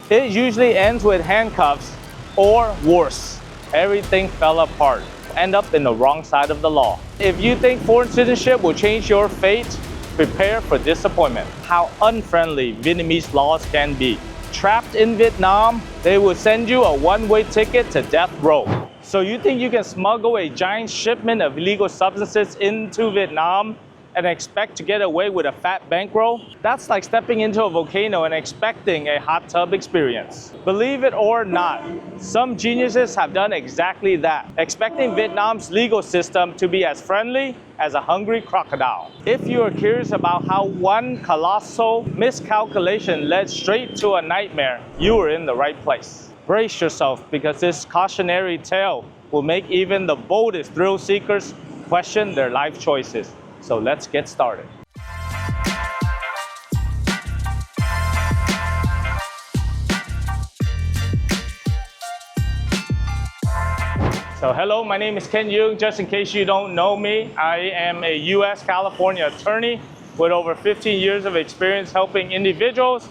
It usually ends with handcuffs or worse. Everything fell apart. End up in the wrong side of the law. If you think foreign citizenship will change your fate, prepare for disappointment. How unfriendly Vietnamese laws can be. Trapped in Vietnam, they will send you a one-way ticket to death row. So you think you can smuggle a giant shipment of illegal substances into Vietnam and expect to get away with a fat bankroll? That's like stepping into a volcano and expecting a hot tub experience. Believe it or not, some geniuses have done exactly that, expecting Vietnam's legal system to be as friendly as a hungry crocodile. If you are curious about how one colossal miscalculation led straight to a nightmare, you are in the right place. Brace yourself, because this cautionary tale will make even the boldest thrill seekers question their life choices. So let's get started. So hello, my name is Ken Duong. Just in case you don't know me, I am a U.S. California attorney with over 15 years of experience helping individuals,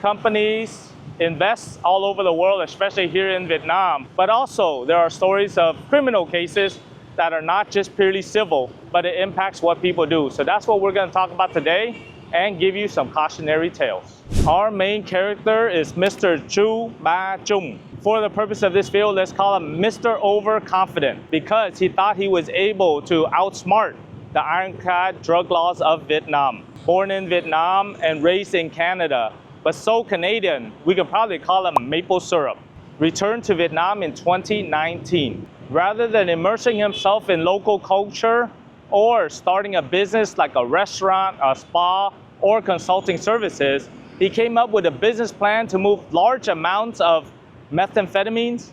companies, invest all over the world, especially here in Vietnam. But also, there are stories of criminal cases that are not just purely civil, but it impacts what people do. So that's what we're going to talk about today and give you some cautionary tales. Our main character is Mr. Chu Ba Chung. For the purpose of this video, let's call him Mr. Overconfident, because he thought he was able to outsmart the ironclad drug laws of Vietnam. Born in Vietnam and raised in Canada, but so Canadian, we could probably call him maple syrup. Returned to Vietnam in 2019. Rather than immersing himself in local culture or starting a business like a restaurant, a spa, or consulting services, he came up with a business plan to move large amounts of methamphetamines,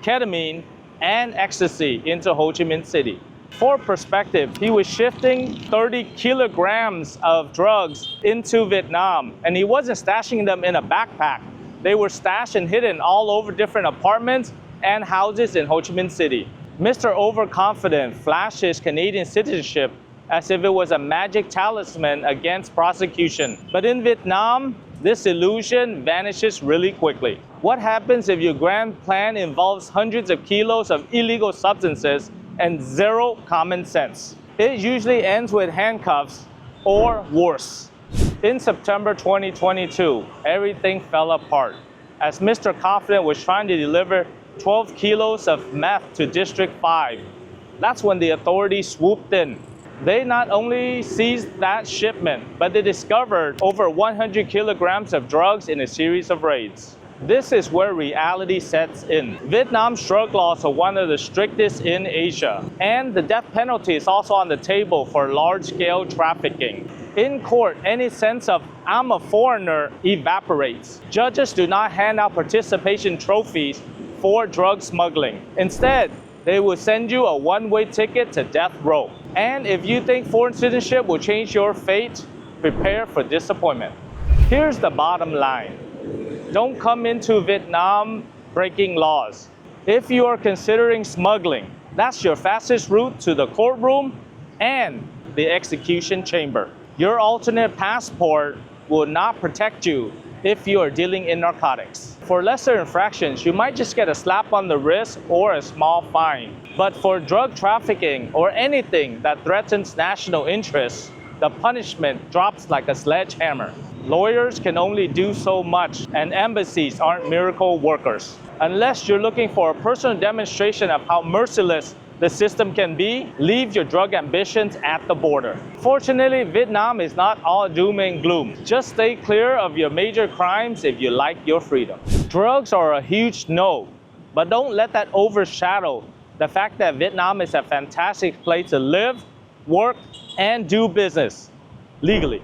ketamine, and ecstasy into Ho Chi Minh City. For perspective, he was shifting 30 kilograms of drugs into Vietnam, and he wasn't stashing them in a backpack. They were stashed and hidden all over different apartments and houses in Ho Chi Minh City. Mr. Overconfident flashed his Canadian citizenship as if it was a magic talisman against prosecution. But in Vietnam, this illusion vanishes really quickly. What happens if your grand plan involves hundreds of kilos of illegal substances and zero common sense? It usually ends with handcuffs or worse. In September 2022, everything fell apart as Mr. Confident was trying to deliver 12 kilos of meth to District 5. That's when the authorities swooped in. They not only seized that shipment, but they discovered over 100 kilograms of drugs in a series of raids. This is where reality sets in. Vietnam's drug laws are one of the strictest in Asia, and the death penalty is also on the table for large-scale trafficking. In court, any sense of "I'm a foreigner" evaporates. Judges do not hand out participation trophies for drug smuggling. Instead, they will send you a one-way ticket to death row. And if you think foreign citizenship will change your fate, prepare for disappointment. Here's the bottom line. Don't come into Vietnam breaking laws. If you are considering smuggling, that's your fastest route to the courtroom and the execution chamber. Your alternate passport will not protect you if you are dealing in narcotics. For lesser infractions, you might just get a slap on the wrist or a small fine. But for drug trafficking or anything that threatens national interests, the punishment drops like a sledgehammer. Lawyers can only do so much, and embassies aren't miracle workers. Unless you're looking for a personal demonstration of how merciless the system can be, leave your drug ambitions at the border. Fortunately, Vietnam is not all doom and gloom. Just stay clear of your major crimes if you like your freedom. Drugs are a huge no, but don't let that overshadow the fact that Vietnam is a fantastic place to live, work, and do business legally.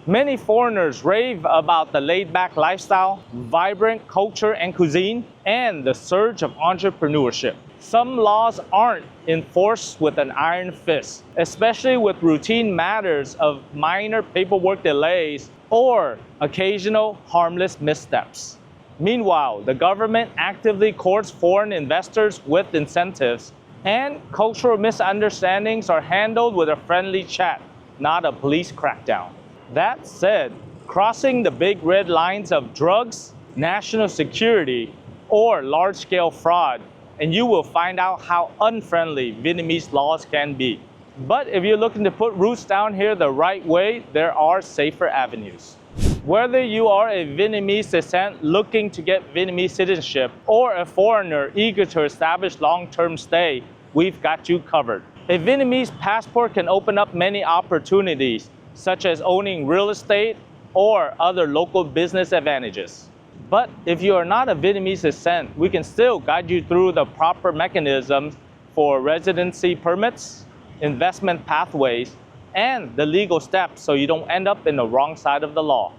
Many foreigners rave about the laid-back lifestyle, vibrant culture and cuisine, and the surge of entrepreneurship. Some laws aren't enforced with an iron fist, especially with routine matters of minor paperwork delays or occasional harmless missteps. Meanwhile, the government actively courts foreign investors with incentives, and cultural misunderstandings are handled with a friendly chat, not a police crackdown. That said, crossing the big red lines of drugs, national security, or large-scale fraud, and you will find out how unfriendly Vietnamese laws can be. But if you're looking to put roots down here the right way, there are safer avenues. Whether you are a Vietnamese descent looking to get Vietnamese citizenship or a foreigner eager to establish long-term stay, we've got you covered. A Vietnamese passport can open up many opportunities, such as owning real estate or other local business advantages. But if you are not a Vietnamese descent, we can still guide you through the proper mechanisms for residency permits, investment pathways, and the legal steps so you don't end up in the wrong side of the law.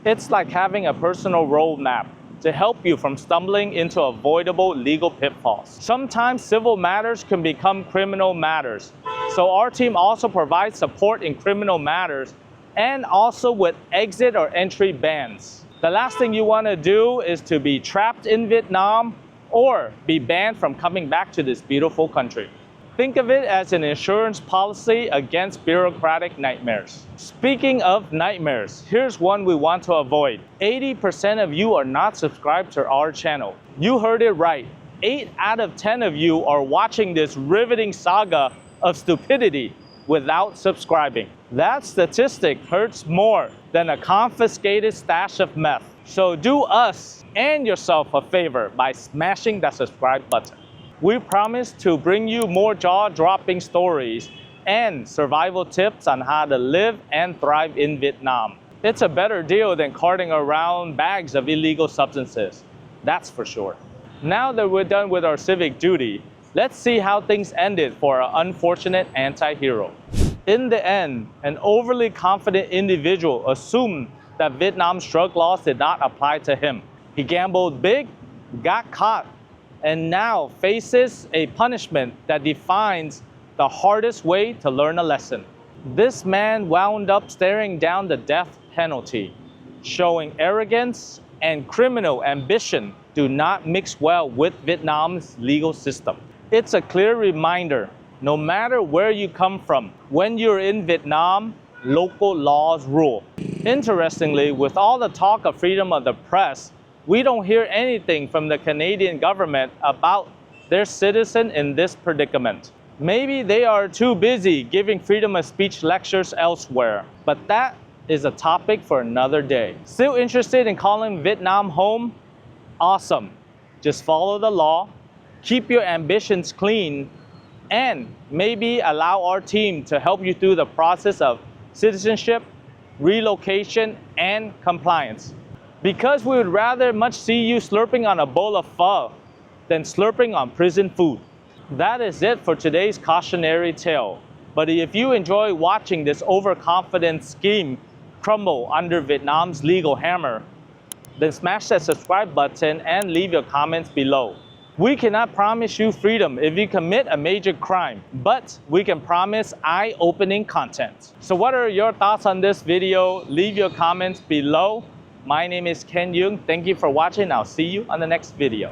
It's like having a personal roadmap to help you from stumbling into avoidable legal pitfalls. Sometimes civil matters can become criminal matters, so our team also provides support in criminal matters and also with exit or entry bans. The last thing you want to do is to be trapped in Vietnam or be banned from coming back to this beautiful country. Think of it as an insurance policy against bureaucratic nightmares. Speaking of nightmares, here's one we want to avoid. 80% of you are not subscribed to our channel. You heard it right. 8 out of 10 of you are watching this riveting saga of stupidity without subscribing. That statistic hurts more than a confiscated stash of meth. So do us and yourself a favor by smashing that subscribe button. We promise to bring you more jaw-dropping stories and survival tips on how to live and thrive in Vietnam. It's a better deal than carting around bags of illegal substances, that's for sure. Now that we're done with our civic duty, let's see how things ended for our unfortunate anti-hero. In the end, an overly confident individual assumed that Vietnam's drug laws did not apply to him. He gambled big, got caught, and now faces a punishment that defines the hardest way to learn a lesson. This man wound up staring down the death penalty, showing arrogance and criminal ambition do not mix well with Vietnam's legal system. It's a clear reminder, no matter where you come from, when you're in Vietnam, local laws rule. Interestingly, with all the talk of freedom of the press, we don't hear anything from the Canadian government about their citizen in this predicament. Maybe they are too busy giving freedom of speech lectures elsewhere, but that is a topic for another day. Still interested in calling Vietnam home? Awesome. Just follow the law, keep your ambitions clean, and maybe allow our team to help you through the process of citizenship, relocation, and compliance. Because we would rather much see you slurping on a bowl of pho than slurping on prison food. That is it for today's cautionary tale. But if you enjoy watching this overconfident scheme crumble under Vietnam's legal hammer, then smash that subscribe button and leave your comments below. We cannot promise you freedom if you commit a major crime, but we can promise eye-opening content. So what are your thoughts on this video? Leave your comments below. My name is Ken Duong. Thank you for watching. I'll see you on the next video.